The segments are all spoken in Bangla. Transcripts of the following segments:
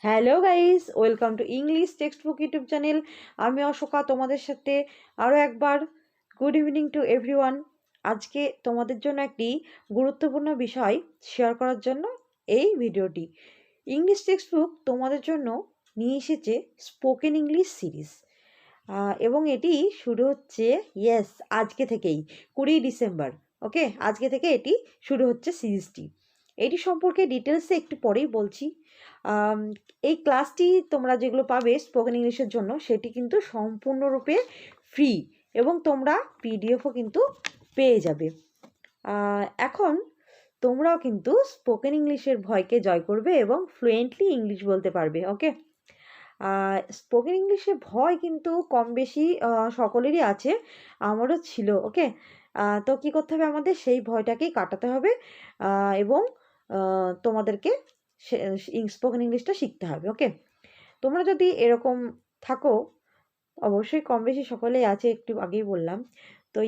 Hello guys, welcome to English text book YouTube channel. আমি অশোকা, তোমাদের সাথে আরও একবার গুড ইভিনিং টু এভরিওয়ান। আজকে তোমাদের জন্য একটি গুরুত্বপূর্ণ বিষয় শেয়ার করার জন্য এই ভিডিওটি। ইংলিশ টেক্সট বুক তোমাদের জন্য নিয়ে এসেছে স্পোকেন ইংলিশ সিরিজ, এবং এটি শুরু হচ্ছে আজকে থেকেই 20 ডিসেম্বর। ওকে, আজকে থেকে এটি শুরু হচ্ছে সিরিজটি। এটি সম্পর্কে ডিটেলসে একটু পরেই বলছি। আম, এই ক্লাসটি তোমরা যেগুলো পাবে স্পোকেন ইংলিশের জন্য সেটি কিন্তু সম্পূর্ণরূপে ফ্রি, এবং তোমরা পিডিএফও কিন্তু পেয়ে যাবে। এখন তোমরাও কিন্তু স্পোকেন ইংলিশের ভয়কে জয় করবে এবং ফ্লুয়েন্টলি ইংলিশ বলতে পারবে। ওকে, স্পোকেন ইংলিশে ভয় কিন্তু কম বেশি সকলেরই আছে, আমারও ছিল। ওকে, তো কী করতে হবে, আমাদের সেই ভয়টাকেই কাটাতে হবে, এবং তোমাদেরকে স্পোকেন ইংলিশটা শিখতে হবে। ওকে, তোমরা যদি এরকম থাকো, অবশ্যই কম বেশি সকলেই আছে, একটু আগেই বললাম, তো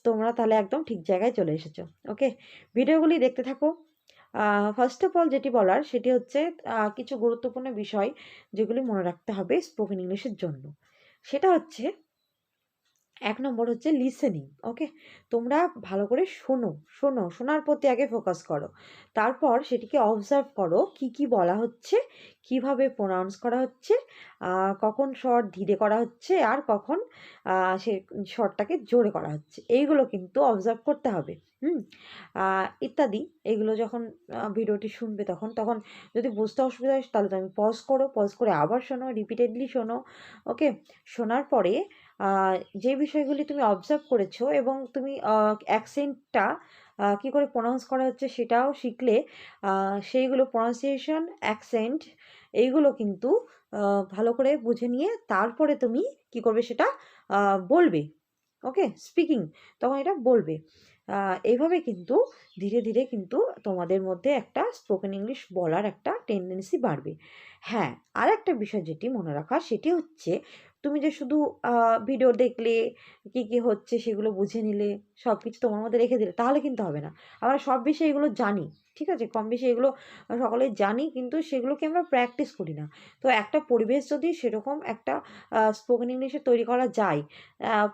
তোমরা তাহলে একদম ঠিক জায়গায় চলে এসেছো। ওকে, ভিডিওগুলি দেখতে থাকো। ফার্স্ট অফ অল যেটি বলার সেটি হচ্ছে কিছু গুরুত্বপূর্ণ বিষয় যেগুলি মনে রাখতে হবে স্পোকেন ইংলিশের জন্য। সেটা হচ্ছে, 1 নম্বর হচ্ছে লিসেনিং। ওকে, তোমরা ভালো করে শোনার প্রতি আগে ফোকাস করো, তারপর সেটিকে অবজার্ভ করো কি কি বলা হচ্ছে, কিভাবে প্রোনাউন্স করা হচ্ছে, কখন স্বর ধীরে করা হচ্ছে আর কখন সে স্বরটাকে জোরে করা হচ্ছে, এইগুলো কিন্তু অবজার্ভ করতে হবে। ইত্যাদি। এগুলো যখন ভিডিওটি শুনবে তখন তখন যদি বুঝতে অসুবিধা হয় তাহলে তুমি পজ করে আবার শোনো, রিপিটেডলি শোনো। ওকে, শোনার পরে যে বিষয়গুলি তুমি অবজার্ভ করেছো এবং তুমি অ্যাকসেন্টটা কী করে প্রোনাউন্স করা হচ্ছে সেটাও শিখলে, সেইগুলো প্রোনাউন্সিয়েশন, অ্যাকসেন্ট, এইগুলো কিন্তু ভালো করে বুঝে নিয়ে তারপরে তুমি কি করবে সেটা বলবে। ওকে, স্পিকিং, তখন এটা বলবে। এইভাবে কিন্তু ধীরে ধীরে কিন্তু তোমাদের মধ্যে একটা স্পোকেন ইংলিশ বলার একটা টেন্ডেন্সি বাড়বে। হ্যাঁ, আর একটা বিষয় যেটি মনে রাখা সেটি হচ্ছে, তুমি যে শুধু ভিডিও দেখলে, কি কি হচ্ছে সেগুলো বুঝে নিলে, সব কিছু তোমার মধ্যে রেখে দিলে তাহলে কিন্তু হবে না। আমরা সব বিষয়ে এগুলো জানি, ঠিক আছে, কম বেশি এগুলো সকলেই জানি, কিন্তু সেগুলোকে আমরা প্র্যাকটিস করি না। তো একটা পরিবেশ যদি সেরকম একটা স্পোকেন ইংলিশে তৈরি করা যায়,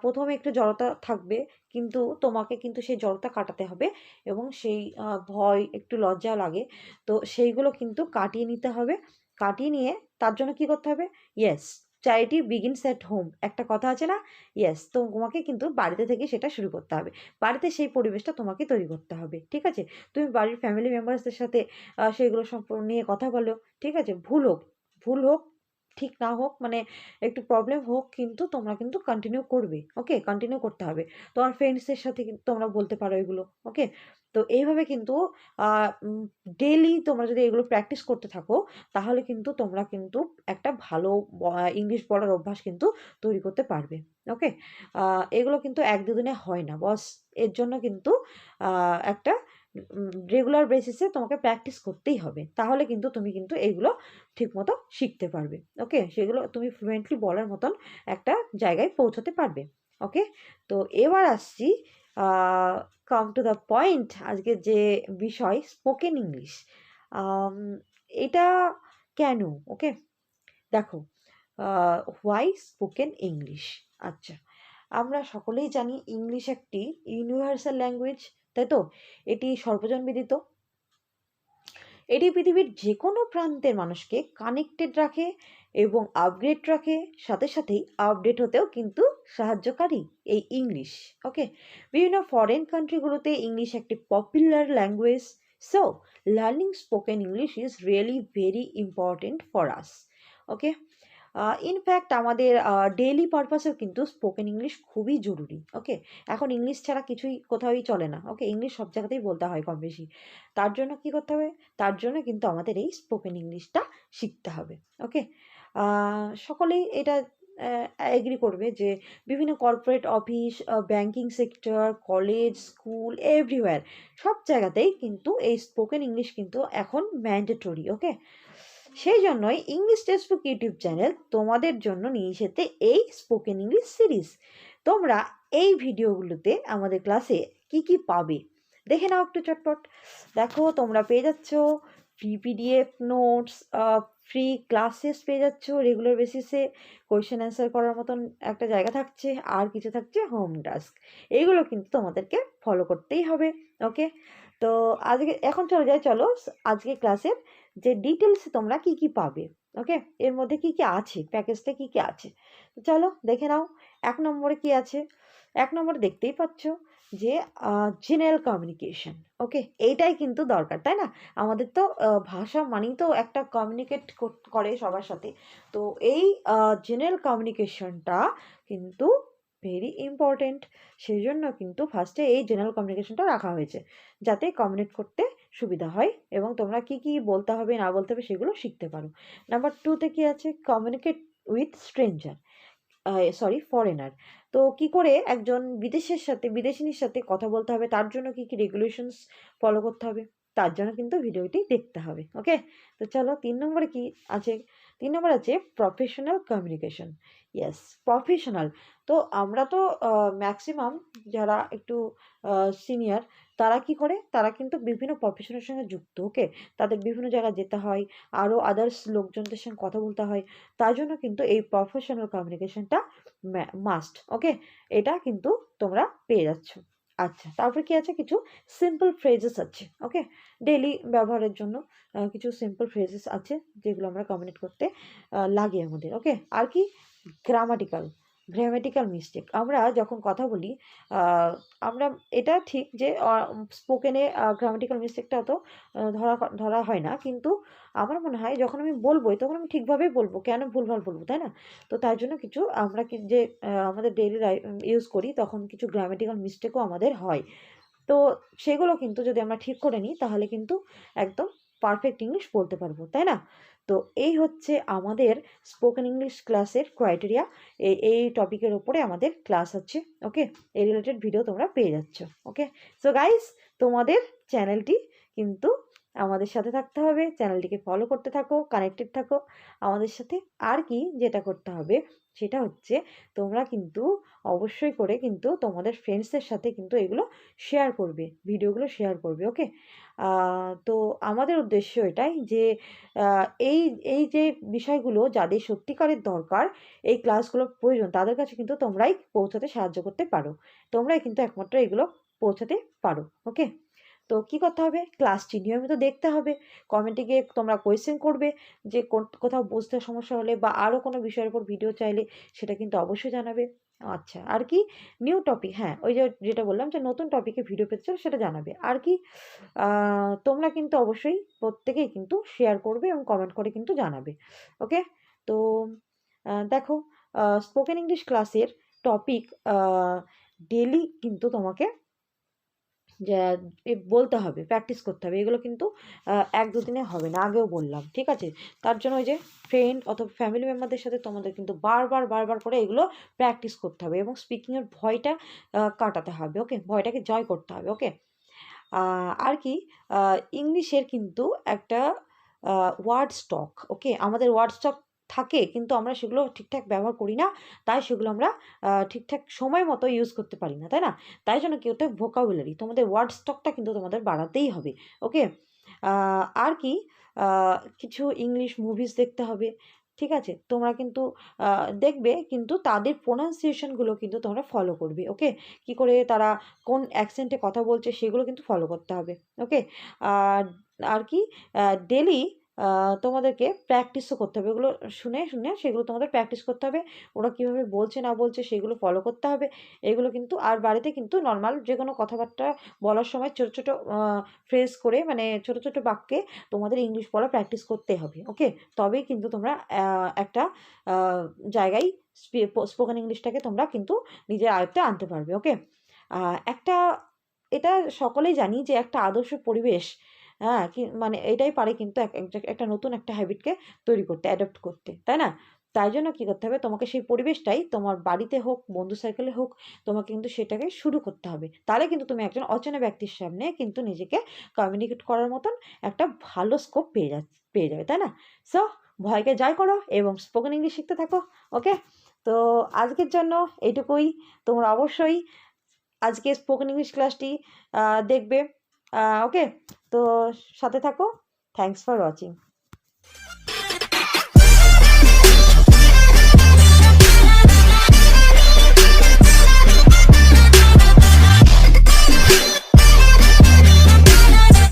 প্রথমে একটু জড়তা থাকবে, কিন্তু তোমাকে কিন্তু সেই জড়তা কাটাতে হবে, এবং সেই ভয়, একটু লজ্জা লাগে, তো সেইগুলো কিন্তু কাটিয়ে নিতে হবে। কাটিয়ে নিয়ে তার জন্য কি করতে হবে, চ্যারিটি বিগিনস অ্যাট হোম, একটা কথা আছে না? তো তোমাকে কিন্তু বাড়িতে থেকে সেটা শুরু করতে হবে। বাড়িতে সেই পরিবেশটা তোমাকে তৈরি করতে হবে, ঠিক আছে? তুমি বাড়ির ফ্যামিলি মেম্বার্সদের সাথে সেগুলো সম্পর্ক নিয়ে কথা বলো, ঠিক আছে? ভুল হোক, ঠিক না হোক, মানে একটু প্রবলেম হোক, কিন্তু তোমরা কিন্তু কন্টিনিউ করবে। ওকে, কন্টিনিউ করতে হবে। তোমার ফ্রেন্ডসদের সাথে কিন্তু তোমরা বলতে পারো এগুলো। ওকে, তো এইভাবে কিন্তু ডেইলি তোমরা যদি এগুলো প্র্যাকটিস করতে থাকো, তাহলে কিন্তু তোমরা কিন্তু একটা ভালো ইংলিশ বলার অভ্যাস কিন্তু তৈরি করতে পারবে। ওকে, এগুলো কিন্তু 1-2 দিনে হয় না বস। এর জন্য কিন্তু একটা রেগুলার বেসিসে তোমাকে প্র্যাকটিস করতেই হবে, তাহলে কিন্তু তুমি কিন্তু এগুলো ঠিকমতো শিখতে পারবে। ওকে, সেগুলো তুমি ফ্লুয়েন্টলি বলার মতন একটা জায়গায় পৌঁছাতে পারবে। ওকে, তো এবার আসছি কাম টু দ্য পয়েন্ট, আজকে যে বিষয় স্পোকেন ইংলিশ, এটা কেন? ওকে, দেখো, হোয়াই স্পোকেন ইংলিশ। আচ্ছা, আমরা সকলেই জানি ইংলিশ একটি ইউনিভার্সাল ল্যাঙ্গুয়েজ, তাই তো? এটি সর্বজনবিদিত। এটি পৃথিবীর যে কোনো প্রান্তের মানুষকে কানেক্টেড রাখে এবং আপগ্রেড রাখে, সাথে সাথেই আপডেট হতেও কিন্তু সাহায্যকারী এই ইংলিশ। ওকে, বিভিন্ন ফরেন কান্ট্রিগুলোতে ইংলিশ একটি popular language, so learning spoken English is really very important for us. Okay, in fact আমাদের ডেইলি পারপাসেও কিন্তু স্পোকেন ইংলিশ খুবই জরুরি। ওকে, এখন ইংলিশ ছাড়া কিছুই কোথাওই চলে না। ওকে, ইংলিশ সব জায়গাতেই বলতে হয় কম বেশি। তার জন্য কি করতে হবে, তার জন্য কিন্তু আমাদের এই স্পোকেন ইংলিশটা শিখতে হবে। ওকে, সকলেই এটা এগ্রি করবে যে বিভিন্ন corporate office, banking sector, college, school, everywhere, সব জায়গাতেই কিন্তু এই স্পোকেন ইংলিশ কিন্তু এখন ম্যান্ডেটরি। ওকে, সেই জন্যই English text book YouTube channel তোমাদের জন্য নিয়ে এসেছে এই স্পোকেন ইংলিশ সিরিজ। তোমরা এই ভিডিওগুলোতে আমাদের ক্লাসে কি কি পাবে দেখে নাও একটু চটপট। দেখো, তোমরা পেয়ে যাচ্ছ free PDF notes, free classes পেয়ে যাচ্ছ রেগুলার বেসিসে, কোয়েশ্চেন অ্যান্সার করার মতন একটা জায়গা থাকছে, আর কিছু থাকছে হোম টাস্ক। এইগুলো কিন্তু তোমাদেরকে ফলো করতেই হবে। ওকে, তো আজকে এখন চলো আজকে ক্লাসের যে ডিটেলস তোমরা কি কি পাবে। ওকে, এর মধ্যে কি কি আছে, প্যাকেজটা কি কি আছে চলো দেখে নাও। 1 নম্বরে কি আছে? 1 নম্বরে দেখতেই পাচ্ছ যে জেনারেল কমিউনিকেশন। ওকে, এইটাই কিন্তু দরকার, তাই না? আমাদের তো ভাষা মানেই তো একটা কমিউনিকেট করে সবার সাথে। তো এই জেনারেল কমিউনিকেশনটা কিন্তু ভেরি ইম্পর্টেন্ট। সেই জন্য কিন্তু ফার্স্টে এই জেনারেল কমিউনিকেশনটা রাখা হয়েছে, যাতে কমিউনিকেট করতে সুবিধা হয় এবং তোমরা কি কি বলতে হবে না বলতে হবে সেগুলো শিখতে পারো। নাম্বার 2তে কি আছে? Communicate with stranger, foreigner. তো কি করে একজন বিদেশিনীর সাথে কথা বলতে হবে, তার জন্য কি কি রেগুলেশনস ফলো করতে হবে, তার জন্য কিন্তু ভিডিওটি দেখতে হবে। ওকে, তো চলো 3 নম্বরে কি আছে? 3 নম্বর আছে প্রফেশনাল কমিউনিকেশন। Yes, professional. তো আমরা তো ম্যাক্সিমাম যারা একটু সিনিয়র, তারা কি করে, তারা কিন্তু বিভিন্ন প্রফেশনের সঙ্গে যুক্ত। ওকে, তাদের বিভিন্ন জায়গায় যেতে হয়, আরও আদার্স লোকজনদের সঙ্গে কথা বলতে হয়, তার জন্য কিন্তু এই প্রফেশনাল কমিউনিকেশনটা মাস্ট। ওকে, এটা কিন্তু তোমরা পেয়ে যাচ্ছ। আচ্ছা, তারপর কি আছে? কিছু সিম্পল ফ্রেজেস আছে। ওকে, ডেইলি ব্যবহারের জন্য কিছু সিম্পল ফ্রেজেস আছে যেগুলো আমরা কমিউনিকেট করতে লাগে আমাদের। ওকে, আর কি? Grammatical mistake. আমরা যখন কথা বলি, আমরা এটা ঠিক যে স্পোকেনে গ্রামাটিক্যাল মিস্টেকটা অত ধরা হয় না, কিন্তু আমার মনে হয় যখন আমি বলবো তখন আমি ঠিকভাবেই বলবো, কেন ভুলভাল বলবো, তাই না? তো তাই জন্য কিছু আমরা যে আমাদের ডেইলি ইউজ করি, তখন কিছু গ্রামাটিক্যাল মিস্টেকও আমাদের হয়। তো সেগুলো কিন্তু যদি আমরা ঠিক করে নিই, তাহলে কিন্তু একদম পারফেক্ট ইংলিশ বলতে পারবো, তাই না? তো এই হচ্ছে আমাদের স্পোকেন ইংলিশ ক্লাসের ক্রাইটেরিয়া। এই টপিকের ওপরে আমাদের ক্লাস আছে। ওকে, এই রিলেটেড ভিডিও তোমরা পেয়ে যাচ্ছ। ওকে, সো গাইস, তোমাদের চ্যানেলটি কিন্তু আমাদের সাথে থাকতে হবে, চ্যানেলটিকে ফলো করতে থাকো, কানেক্টেড থাকো আমাদের সাথে। আর কি যেটা করতে হবে সেটা হচ্ছে, তোমরা কিন্তু অবশ্যই করে কিন্তু তোমাদের ফ্রেন্ডসদের সাথে কিন্তু এগুলো শেয়ার করবে, ভিডিওগুলো শেয়ার করবে। ওকে, তো আমাদের উদ্দেশ্য এটাই যে এই এই যে বিষয়গুলো যাদের সত্যিকারের দরকার, এই ক্লাসগুলোর প্রয়োজন, তাদের কাছে কিন্তু তোমরাই পৌঁছাতে সাহায্য করতে পারো, তোমরাই কিন্তু একমাত্র এগুলো পৌঁছাতে পারো। ওকে, তো কি করতে হবে? ক্লাসটি নিয়মিত দেখতে হবে, কমেন্টে গিয়ে তোমরা কোয়েশ্চেন করবে যে কোথাও বুঝতে সমস্যা হলে বা আরও কোনো বিষয়ের উপর ভিডিও চাইলে সেটা কিন্তু অবশ্যই জানাবে। আচ্ছা, আর কি? নিউ টপিক, হ্যাঁ, ওই যেটা বললাম যে নতুন টপিকে ভিডিও পেতে চাও সেটা জানাবে। আর কি? তোমরা কিন্তু অবশ্যই প্রত্যেকেই কিন্তু শেয়ার করবে এবং কমেন্ট করে কিন্তু জানাবে। ওকে, তো দেখো, স্পোকেন ইংলিশ ক্লাসের টপিক ডেলি কিন্তু তোমাকে যে বলতে হবে, প্র্যাকটিস করতে হবে। এগুলো কিন্তু 1-2 দিনে হবে না, আগেও বললাম, ঠিক আছে? তার জন্য ওই যে ফ্রেন্ড অথবা ফ্যামিলি মেম্বারদের সাথে তোমাদের কিন্তু বারবার করে এগুলো প্র্যাকটিস করতে হবে এবং স্পিকিংয়ের ভয়টা কাটাতে হবে। ওকে, ভয়টাকে জয় করতে হবে। ওকে, আর কি? ইংলিশের কিন্তু একটা ওয়ার্ড স্টক, ওকে, আমাদের ওয়ার্ড স্টক থাকে, কিন্তু আমরা সেগুলো ঠিকঠাক ব্যবহার করি না, তাই সেগুলো আমরা ঠিকঠাক সময় মতো ইউজ করতে পারি না, তাই না? তাই জন্য কি হতে? ভোকাবুলারি, তোমাদের ওয়ার্ড স্টকটা কিন্তু তোমাদের বাড়াতেই হবে। ওকে, আর কি? কিছু ইংলিশ মুভিজ দেখতে হবে, ঠিক আছে? তোমরা কিন্তু দেখবে, কিন্তু তাদের প্রোনাউন্সিয়েশনগুলো কিন্তু তোমরা ফলো করবে। ওকে, কি করে তারা কোন অ্যাকসেন্টে কথা বলছে সেগুলো কিন্তু ফলো করতে হবে। ওকে, আর আর কি? ডেলি তোমাদেরকে প্র্যাকটিসও করতে হবে, এগুলো শুনে সেগুলো তোমাদের প্র্যাকটিস করতে হবে, ওরা কীভাবে বলছে না বলছে সেগুলো ফলো করতে হবে। এগুলো কিন্তু, আর বাড়িতে কিন্তু নর্মাল যে কোনো কথাবার্তা বলার সময় ছোটো ছোটো ফ্রেজ করে, মানে ছোটো ছোটো বাক্যে তোমাদের ইংলিশ বলা প্র্যাকটিস করতে হবে। ওকে, তবেই কিন্তু তোমরা একটা জায়গায় স্পোকেন ইংলিশটাকে তোমরা কিন্তু নিজের আয়ত্তে আনতে পারবে। ওকে, একটা, এটা সকলেই জানি যে একটা আদর্শ পরিবেশ, হ্যাঁ, কি মানে এটাই পারে কিন্তু একটা নতুন একটা হ্যাবিটকে তৈরি করতে, অ্যাডপ্ট করতে, তাই না? তাই জন্য কী করতে হবে? তোমাকে সেই পরিবেশটাই তোমার বাড়িতে হোক, বন্ধু সার্কেলে হোক, তোমাকে কিন্তু সেটাকে শুরু করতে হবে। তাহলে কিন্তু তুমি একজন অচেনা ব্যক্তির সামনে কিন্তু নিজেকে কমিউনিকেট করার মতন একটা ভালো স্কোপ পেয়ে যাবে, তাই না? সো ভয়কে জয় করো এবং স্পোকেন ইংলিশ শিখতে থাকো। ওকে, তো আজকের জন্য এইটুকুই। তোমরা অবশ্যই আজকে স্পোকেন ইংলিশ ক্লাসটি দেখবে। ওকে, তো সাথে থাকো। Thanks for watching.